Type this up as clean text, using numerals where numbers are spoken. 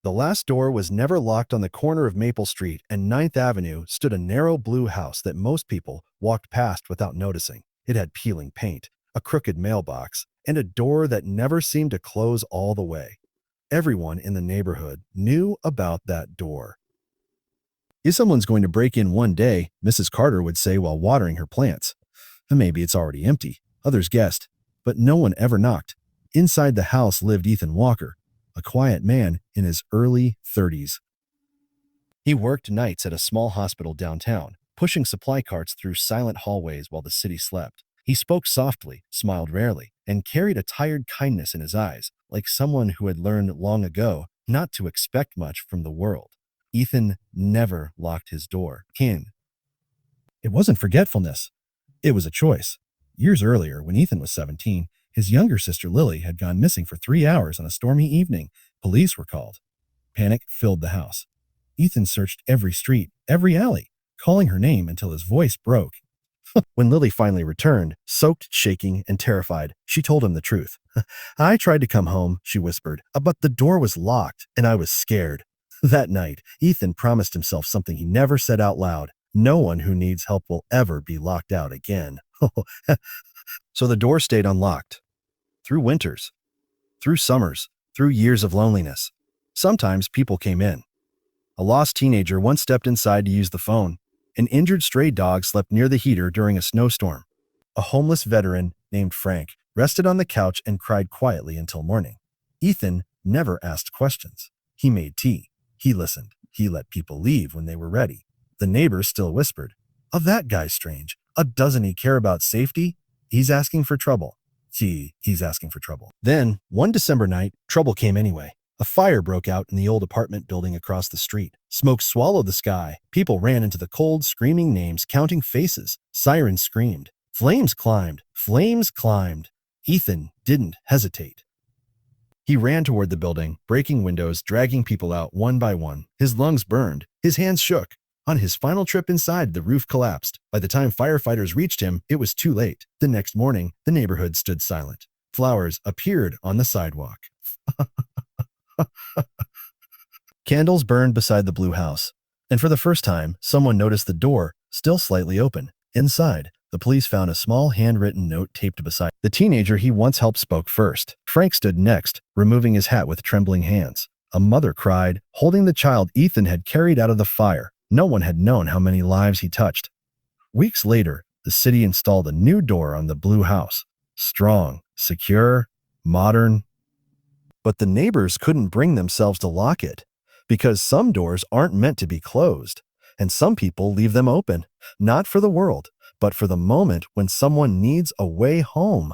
The last door was never locked. On the corner of Maple Street and Ninth Avenue stood a narrow blue house that most people walked past without noticing. It had peeling paint, a crooked mailbox, and a door that never seemed to close all the way. Everyone in the neighborhood knew about that door. If someone's going to break in one day, Mrs. Carter would say while watering her plants. Maybe it's already empty, others guessed, but no one ever knocked. Inside the house lived Ethan Walker, a quiet man in his early 30s. He worked nights at a small hospital downtown, pushing supply carts through silent hallways while the city slept. He spoke softly, smiled rarely, and carried a tired kindness in his eyes, like someone who had learned long ago not to expect much from the world. Ethan never locked his door. It wasn't forgetfulness. It was a choice. Years earlier, when Ethan was 17, his younger sister Lily had gone missing for 3 hours on a stormy evening. Police were called. Panic filled the house. Ethan searched every street, every alley, calling her name until his voice broke. When Lily finally returned, soaked, shaking, and terrified, she told him the truth. "I tried to come home," she whispered, "but the door was locked, and I was scared." That night, Ethan promised himself something he never said out loud. No one who needs help will ever be locked out again. So the door stayed unlocked. Through winters, through summers, through years of loneliness. Sometimes people came in. A lost teenager once stepped inside to use the phone. An injured stray dog slept near the heater during a snowstorm. A homeless veteran named Frank rested on the couch and cried quietly until morning. Ethan never asked questions. He made tea. He listened. He let people leave when they were ready. The neighbors still whispered, "Oh, that guy's strange. Doesn't he care about safety? He's asking for trouble." He's asking for trouble. Then, one December night, trouble came anyway. A fire broke out in the old apartment building across the street. Smoke swallowed the sky. People ran into the cold, screaming names, counting faces. Sirens screamed. Flames climbed. Flames climbed. Ethan didn't hesitate. He ran toward the building, breaking windows, dragging people out one by one. His lungs burned. His hands shook. On his final trip inside, the roof collapsed. By the time firefighters reached him, it was too late. The next morning, the neighborhood stood silent. Flowers appeared on the sidewalk. Candles burned beside the blue house, and for the first time, someone noticed the door still slightly open. Inside, the police found a small handwritten note taped beside. The teenager he once helped spoke first. Frank stood next, removing his hat with trembling hands. A mother cried, holding the child Ethan had carried out of the fire. No one had known how many lives he touched. Weeks later, the city installed a new door on the blue house. Strong, secure, modern. But the neighbors couldn't bring themselves to lock it, because some doors aren't meant to be closed, and some people leave them open, not for the world, but for the moment when someone needs a way home.